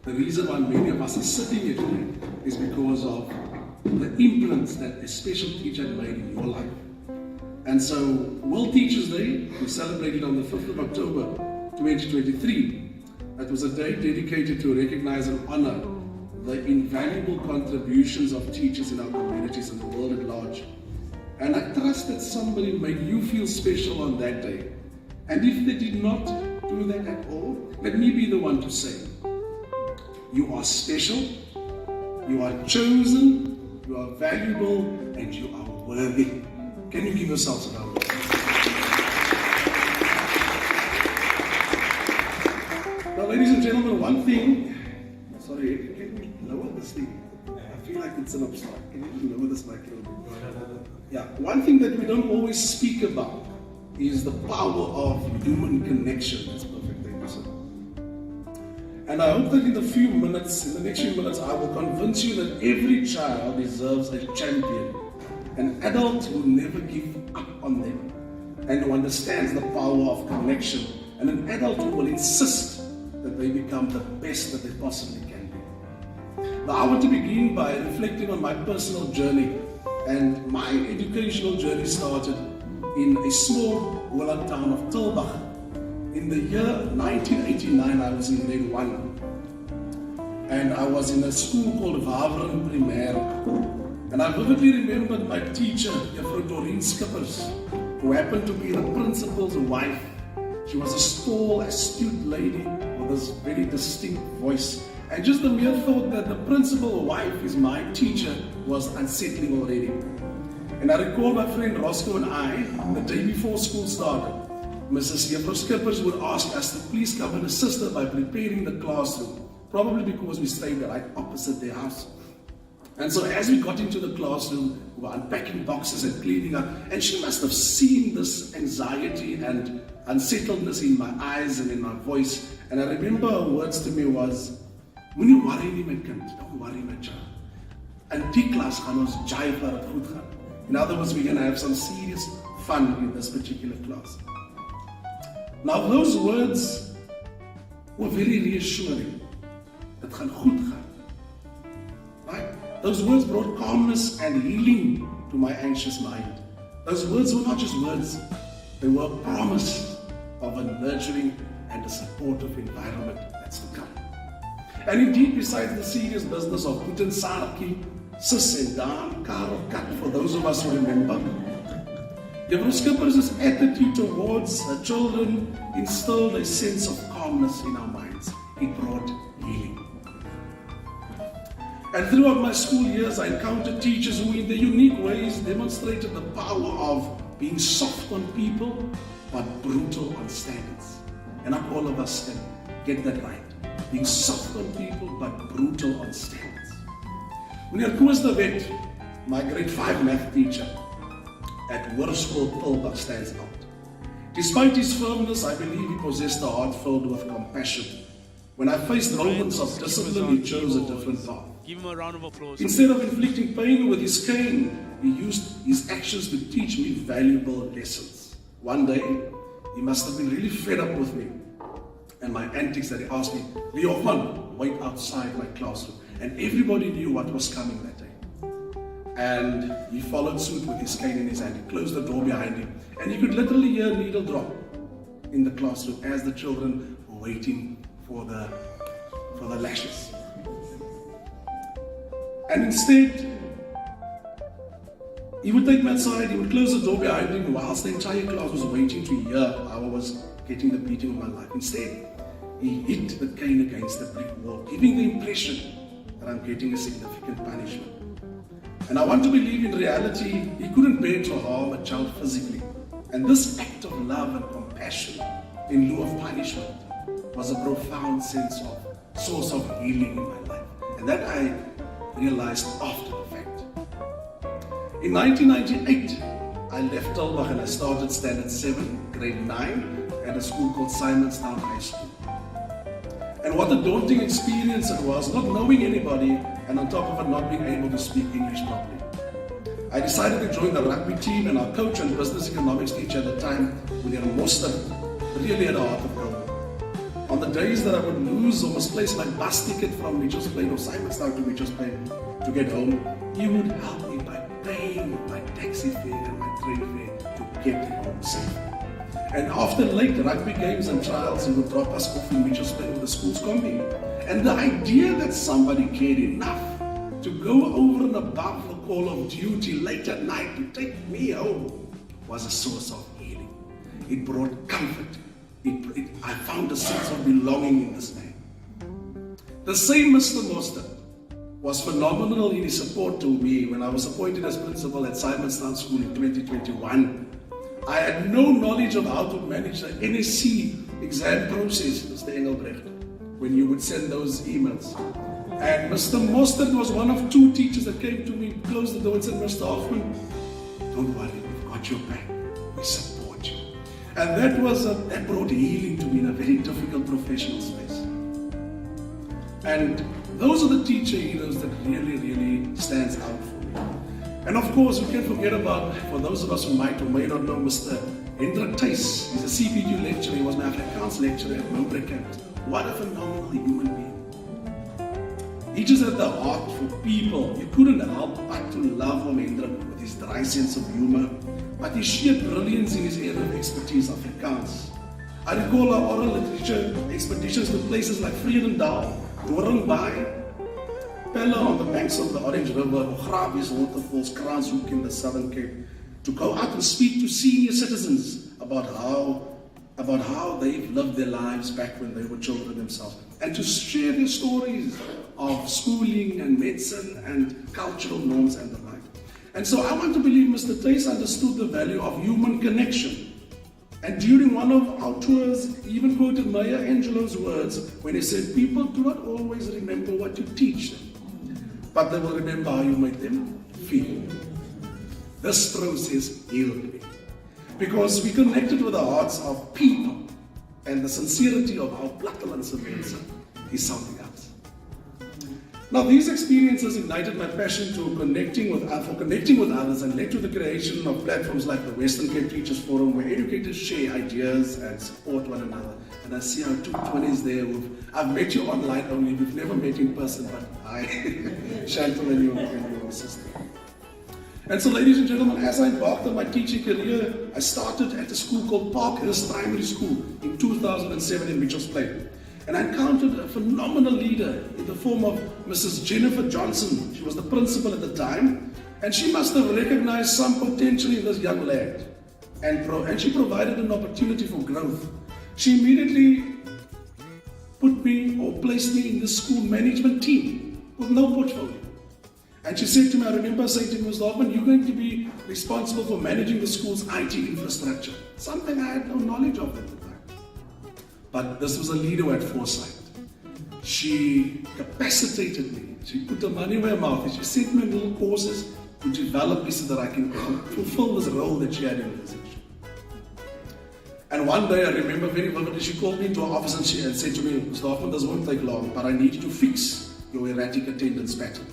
the reason why many of us are sitting here today is because of the imprints that a special teacher had made in your life. And so, World Teachers Day, we celebrated on the 5th of October 2023. That was a day dedicated to recognize and honor the invaluable contributions of teachers in our communities and the world at large. And I trust that somebody made you feel special on that day. And if they did not do that at all, let me be the one to say, you are special, you are chosen, you are valuable, and you are worthy. Can you give yourselves a round of applause? Now, ladies and gentlemen, one thing, sorry, can we lower this thing? I feel like it's an obstacle. Can you lower this mic a little bit? Yeah, one thing that we don't always speak about is the power of human connection. That's perfect, thank you, sir. And I hope that in the next few minutes, I will convince you that every child deserves a champion, an adult who never gives up on them and who understands the power of connection, and an adult who will insist that they become the best that they possibly can be. Now, I want to begin by reflecting on my personal journey, and my educational journey started in a small Holland town of Tilbach. In the year 1989, I was in grade 1, and I was in a school called Waveren Primair. And I vividly remembered my teacher, Juffrou Doreen Skippers, who happened to be the principal's wife. She was a tall, astute lady with this very distinct voice. And just the mere thought that the principal's wife is my teacher was unsettling already. And I recall my friend Roscoe and I, the day before school started, Mrs. Juffrou Skippers would ask us to please come and assist her by preparing the classroom, probably because we stayed right opposite their house. And so as we got into the classroom, we were unpacking boxes and cleaning up, and she must have seen this anxiety and unsettledness in my eyes and in my voice. And I remember her words to me was, "Moenie worry nie my kind, don't worry my child. In die klas gaan ons jive dat het goed gaan." In other words, we're going to have some serious fun in this particular class. Now those words were very reassuring. Het gaan goed gaan. Right? Those words brought calmness and healing to my anxious mind. Those words were not just words, they were a promise of a nurturing and a supportive environment that's to come. And indeed, besides the serious business of Putin, Sarki, Sis and Dan, Karel, Kat, for those of us who remember, Juffrou Skippers' attitude towards her children instilled a sense of calmness in our minds. It brought healing. And throughout my school years, I encountered teachers who in their unique ways demonstrated the power of being soft on people, but brutal on standards. And not all of us can get that right. Being soft on people, but brutal on standards. Meneer Koos de Wet, my grade 5 math teacher at Hoërskool Tilbach, stands out. Despite his firmness, I believe he possessed a heart filled with compassion. When I faced moments of discipline, he chose a different path. Give him a round of applause. Instead of inflicting pain with his cane, he used his actions to teach me valuable lessons. One day, he must have been really fed up with me and my antics that he asked me, "Lee Hoffmann, wait outside my classroom." And everybody knew what was coming that day. And he followed suit with his cane in his hand. He closed the door behind him. And you could literally hear a needle drop in the classroom as the children were waiting for the lashes. And instead, he would take me outside, he would close the door behind him whilst the entire class was waiting to hear how I was getting the beating of my life. Instead, he hit the cane against the brick wall, giving the impression that I'm getting a significant punishment. And I want to believe in reality, he couldn't bear to harm a child physically. And this act of love and compassion in lieu of punishment was a profound source of healing in my life. And that I realized after the fact. In 1998, I left Tilbach and I started Standard 7, Grade 9 at a school called Simonstown High School. And what a daunting experience it was, not knowing anybody and on top of it not being able to speak English properly. I decided to join the rugby team, and our coach and business economics teacher at the time, Meneer Moster, really had a heart of gold. on the days that I would lose or misplace my bus ticket from Mitchell's Plain or Simonstown to Mitchell's Plain to get home, he would help me by paying my taxi fare and my train fare to get home safely. And after late rugby games and trials, he would drop us off in Mitchell's Plain with the school's combi. And the idea that somebody cared enough to go over and above the call of duty late at night to take me home was a source of healing. It brought comfort. I found a sense of belonging in this man. The same Mr. Moster was phenomenal in his support to me when I was appointed as principal at Simonstown School in 2021. I had no knowledge of how to manage the NSC exam process, Mr. Engelbrecht, when you would send those emails. And Mr. Mostert was one of two teachers that came to me, closed the door and said, Mr. Hoffmann, don't worry, we've got your back. We support you. And that brought healing to me in a very difficult professional space. And those are the teacher heroes that really, really stands out for me. And of course, we can't forget about, for those of us who might or may not know, Mr. Hendrik Thys. He's a CPG lecturer. He was my Afrikaans lecturer at Mowbray campus. What a phenomenal human being. He just had the heart for people. You couldn't help but to love Hendrik with his dry sense of humor, but his sheer brilliance in his area of expertise, Afrikaans. I recall our oral literature expeditions to places like Vredendal, Doringbaai, Pella on the banks of the Orange River, Gravies waterfalls, Kranshoek in the Southern Cape, to go out and speak to senior citizens about how they've lived their lives back when they were children themselves, and to share their stories of schooling and medicine and cultural norms and the like. And so I want to believe Mr. Thys understood the value of human connection. And during one of our tours, he even quoted Maya Angelou's words when he said, people do not always remember what you teach them, but they will remember how you made them feel. This process healed me, because we connected with the hearts of people, and the sincerity of our plattelandse mense is something else. Now, these experiences ignited my passion for connecting with others, and led to the creation of platforms like the Western Cape Teachers Forum, where educators share ideas and support one another. And I see our two 20s there. I've met you online only, we've never met in person, but hi, Chantal and your sister. And so, ladies and gentlemen, as I embarked on my teaching career, I started at a school called Parkhurst Primary School in 2007 in Mitchell's Plain. And I encountered a phenomenal leader in the form of Mrs. Jennifer Johnson. She was the principal at the time, and she must have recognized some potential in this young lad. And she provided an opportunity for growth. She immediately placed me in the school management team with no portfolio. And she said to me, I remember saying to Mr. Hoffmann, you're going to be responsible for managing the school's IT infrastructure. Something I had no knowledge of at the time. But this was a leader who had foresight. She capacitated me. She put the money in my mouth, and she sent me little courses to develop me so that I can fulfill this role that she had envisaged. And one day, I remember very vividly, she called me into her office and said to me, Mr. Hoffmann, this won't take long, but I need you to fix your erratic attendance pattern.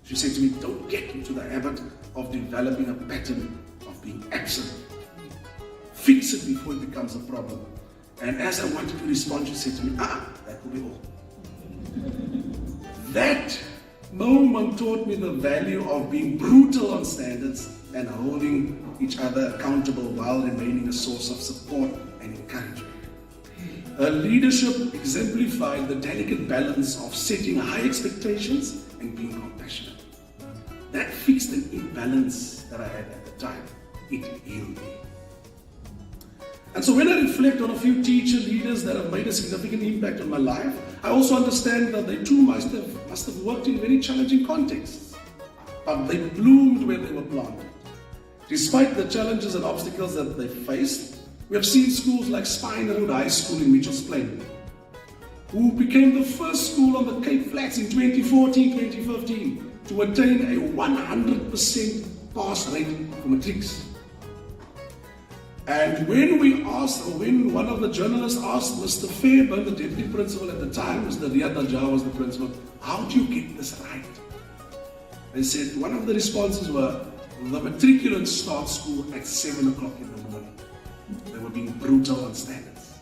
She said to me, don't get into the habit of developing a pattern of being absent. Fix it before it becomes a problem. And as I wanted to respond, she said to me, that will be all. That moment taught me the value of being brutal on standards and holding each other accountable while remaining a source of support and encouragement. Her leadership exemplified the delicate balance of setting high expectations and being compassionate. That fixed an imbalance that I had at the time. It healed me. And so when I reflect on a few teacher leaders that have made a significant impact on my life, I also understand that they too must have worked in very challenging contexts. But they bloomed where they were planted. Despite the challenges and obstacles that they faced, we have seen schools like Spine Road High School in Mitchell's Plain, who became the first school on the Cape Flats in 2014-2015 to attain a 100% pass rate for matrics. And when one of the journalists asked Mr. Fairburn, the deputy principal at the time, Mr. Riyad Najjar was the principal, how do you get this right? They said, one of the responses were, the matriculants start school at 7 o'clock in the morning. They were being brutal on standards.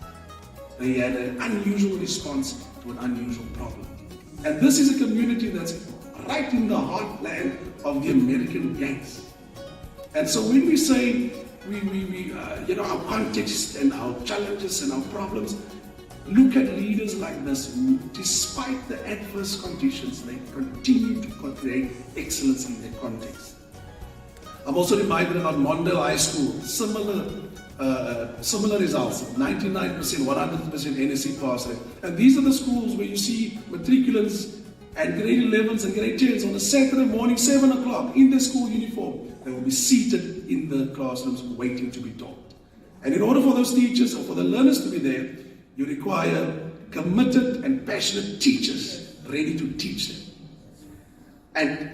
they had an unusual response to an unusual problem. And this is a community that's right in the heartland of the American gangs. And so when we say our context and our challenges and our problems, look at leaders like this who, despite the adverse conditions, they continue to create excellence in their context. I'm also reminded about Mondale High School, similar results, 99%, 100% NSC pass rate. And these are the schools where you see matriculants and grade 11s and grade 10s on a Saturday morning, 7 o'clock, in their school uniform. They will be seated in the classrooms waiting to be taught. And in order for those teachers or for the learners to be there, you require committed and passionate teachers ready to teach them. And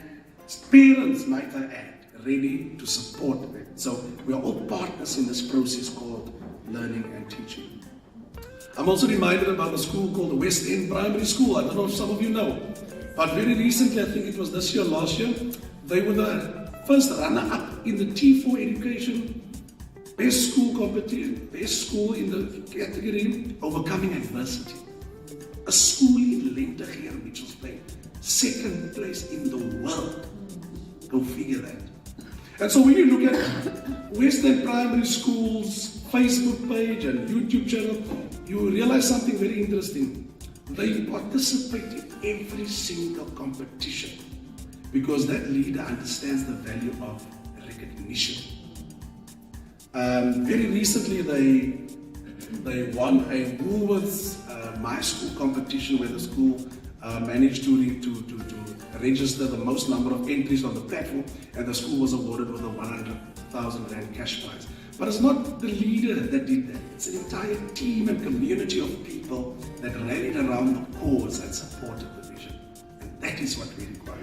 parents, might I add, ready to support them. So we are all partners in this process called learning and teaching. I'm also reminded about a school called the West End Primary School. I don't know if some of you know, but very recently, I think it was this year, last year, they were the first runner-up in the T4 education best school competition, best school in the category overcoming adversity. A school in Lentegeur, which was playing second place in the world. Go figure that. And so when you look at West End Primary School's Facebook page and YouTube channel, you realize something very interesting. They participate in every single competition because that leader understands the value of recognition. Very recently, they won a Woolworths My School competition where the school managed to register the most number of entries on the platform, and the school was awarded with a 100,000 Rand cash prize. But it's not the leader that did that. It's an entire team and community of people that rallied around the cause and supported the vision. And that is what we require.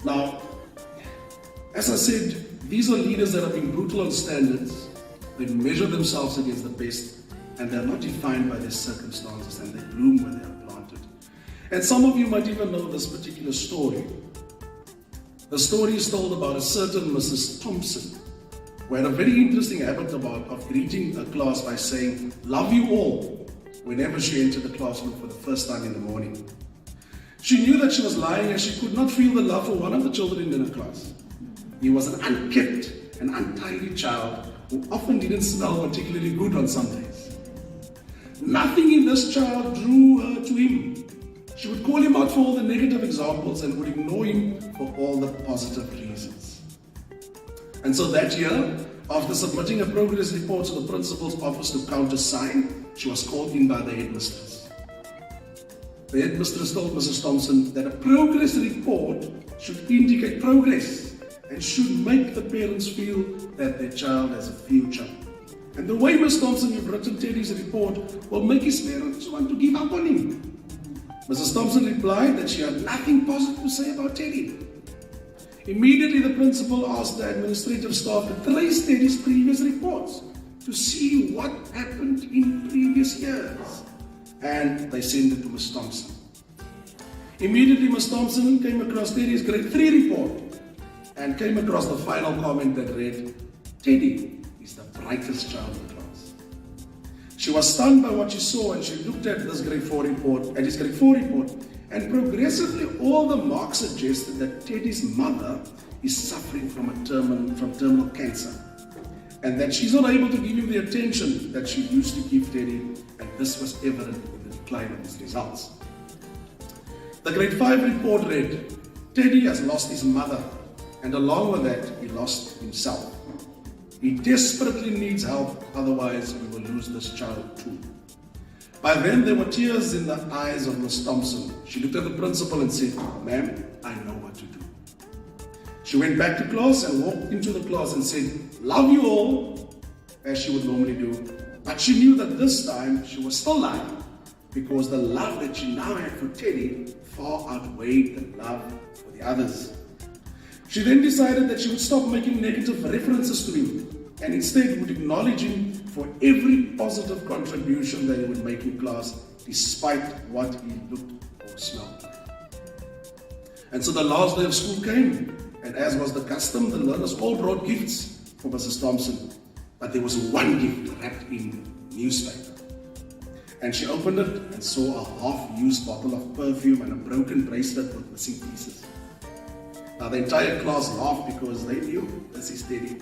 Now, as I said, these are leaders that are being brutal on standards. They measure themselves against the best, and they're not defined by their circumstances, and they bloom where they are planted. And some of you might even know this particular story. The story is told about a certain Mrs. Thompson, who had a very interesting habit of greeting a class by saying, "Love you all," whenever she entered the classroom for the first time in the morning. She knew that she was lying as she could not feel the love for one of the children in her class. He was an unkempt and untidy child who often didn't smell particularly good on some days. Nothing in this child drew her to him. She would call him out for all the negative examples and would ignore him for all the positive reasons. And so that year, after submitting a progress report to the principal's office to countersign, she was called in by the headmistress. The headmistress told Mrs. Thompson that a progress report should indicate progress and should make the parents feel that their child has a future. And the way Ms. Thompson had written Teddy's report will make his parents want to give up on him. Mrs. Thompson replied that she had nothing positive to say about Teddy. Immediately, the principal asked the administrative staff to trace Teddy's previous reports to see what happened in previous years. And they sent it to Ms. Thompson. Immediately, Ms. Thompson came across Teddy's grade 3 report and came across the final comment that read, "Teddy is the brightest child in the class." She was stunned by what she saw, and she looked at his grade 4 report, and progressively all the marks suggested that Teddy's mother is suffering from terminal cancer, and that she's not able to give him the attention that she used to give Teddy, and this was evident in the decline of his results. The grade 5 report read, "Teddy has lost his mother, and along with that, he lost himself. He desperately needs help, otherwise we will lose this child too." By then, there were tears in the eyes of Ms. Thompson. She looked at the principal and said, "Ma'am, I know what to do." She went back to class and walked into the class and said, "Love you all," as she would normally do. But she knew that this time she was still lying, because the love that she now had for Teddy far outweighed the love for the others. She then decided that she would stop making negative references to him and instead would acknowledge him for every positive contribution that he would make in class, despite what he looked or smelled. And so the last day of school came, and as was the custom, the learners all brought gifts. for Mrs. Thompson, but there was one gift wrapped in newspaper. And she opened it and saw a half-used bottle of perfume and a broken bracelet with missing pieces. Now the entire class laughed because they knew this is Teddy.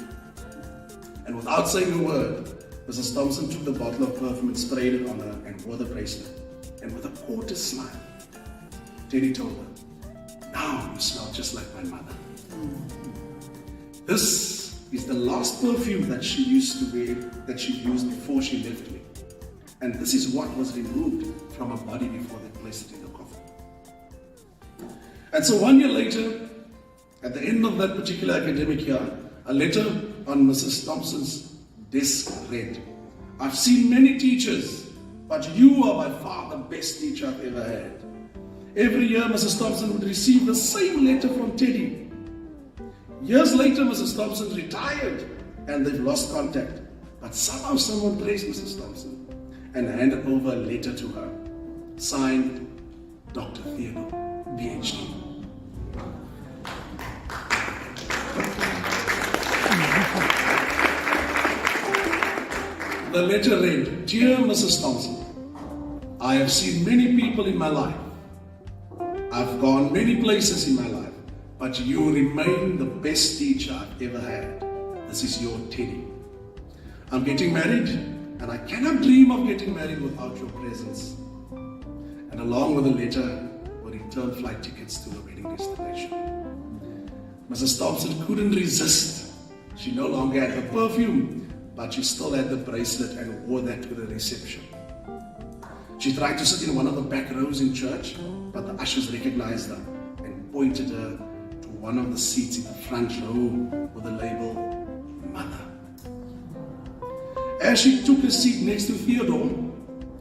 And without saying a word, Mrs. Thompson took the bottle of perfume and sprayed it on her and wore the bracelet. And with a quarter smile, Teddy told her, "Now you smell just like my mother." This is the last perfume that she used to wear, that she used before she left me. And this is what was removed from her body before they placed it in the coffin. And so 1 year later, at the end of that particular academic year, a letter on Mrs. Thompson's desk read, "I've seen many teachers, but you are by far the best teacher I've ever had." Every year, Mrs. Thompson would receive the same letter from Teddy. Years later, Mrs. Thompson retired and they've lost contact. But somehow someone traced Mrs. Thompson and handed over a letter to her, signed Dr. Theodore, PhD. The letter read, "Dear Mrs. Thompson, I have seen many people in my life. I've gone many places in my life, but you remain the best teacher I've ever had. This is your Teddy. I'm getting married, and I cannot dream of getting married without your presence." And along with the letter were return flight tickets to the wedding destination. Mrs. Thompson couldn't resist. She no longer had the perfume, but she still had the bracelet and wore that to the reception. She tried to sit in one of the back rows in church, but the ushers recognized her and pointed her to one of the seats in the front row with the label, Mother. As she took a seat next to Theodore,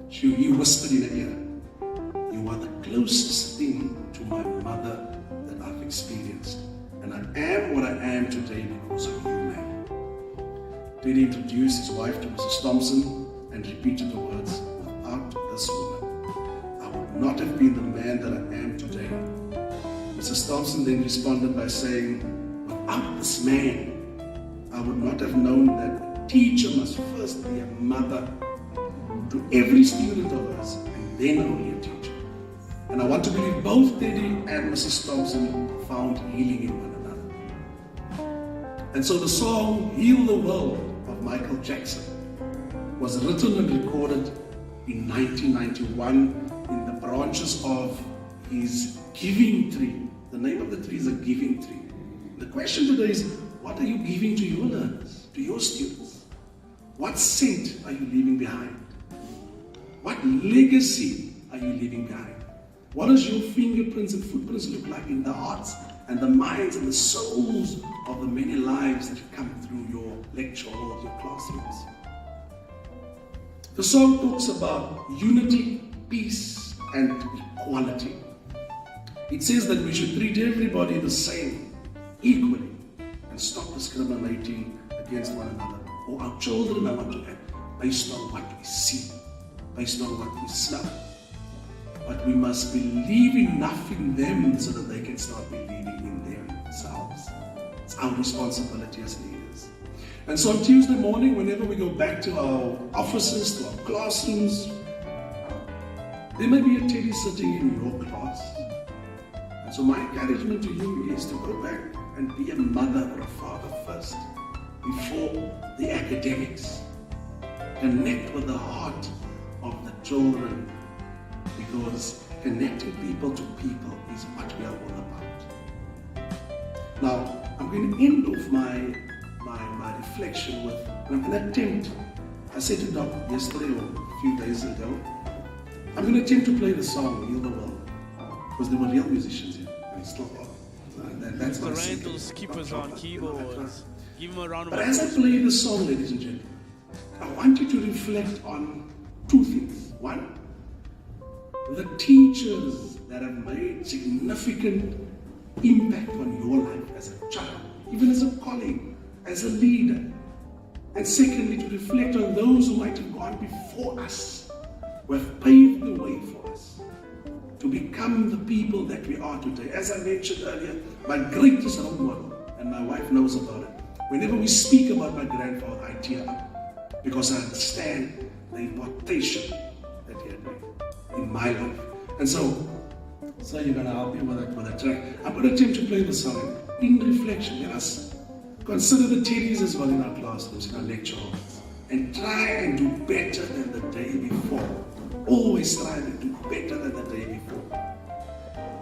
he whispered in her ear, "You are the closest thing to my mother that I've experienced, and I am what I am today because of you, ma'am." Teddy introduced his wife to Mrs. Thompson and repeated the words, "Without this woman, I would not have been the man that I am today." Mrs. Thompson then responded by saying, "Without this man, I would not have known that a teacher must first be a mother to every student of hers and then only a teacher." And I want to believe both Teddy and Mrs. Thompson found healing in one another. And so the song "Heal the World" of Michael Jackson was written and recorded in 1991 in the branches of his giving tree. The name of the tree is a giving tree. The question today is, what are you giving to your learners, to your students? What scent are you leaving behind? What legacy are you leaving behind? What does your fingerprints and footprints look like in the hearts and the minds and the souls of the many lives that have come through your lecture halls, your classrooms? The song talks about unity, peace, and equality. It says that we should treat everybody the same, equally, and stop discriminating against one another, or our children, I want to add, based on what we see, based on what we smell. But we must believe enough in them so that they can start believing in themselves. It's our responsibility as leaders. And so on Tuesday morning, whenever we go back to our offices, to our classrooms, there may be a Teddy sitting in your class. And so my encouragement to you is to go back and be a mother or a father first, before the academics. Connect with the heart of the children, because connecting people to people is what we are all about. Now, I'm going to end off my reflection with an attempt. I said to Doc yesterday or a few days ago, I'm going to attempt to play the song "Heal the World," because there were real musicians here, and still are. That's the Randall's keepers on keyboards. Give them a round of applause. But as I play the song, ladies and gentlemen, I want you to reflect on two things. One, the teachers that have made significant impact on your life as a child, even as a colleague, as a leader. And secondly, to reflect on those who might have gone before us, who have paved the way for us to become the people that we are today. As I mentioned earlier, my greatest role model, and my wife knows about it, Whenever we speak about my grandfather, I tear up because I understand the importation that he had made in my life. And so you're going to help me with that track. I'm going to attempt to play the song in reflection. Let us consider the teddies as well in our classrooms, in our lecture halls, and try and do better than the day before. Always strive to do better than the day before.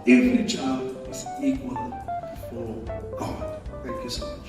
Every child is equal before God. Thank you so much.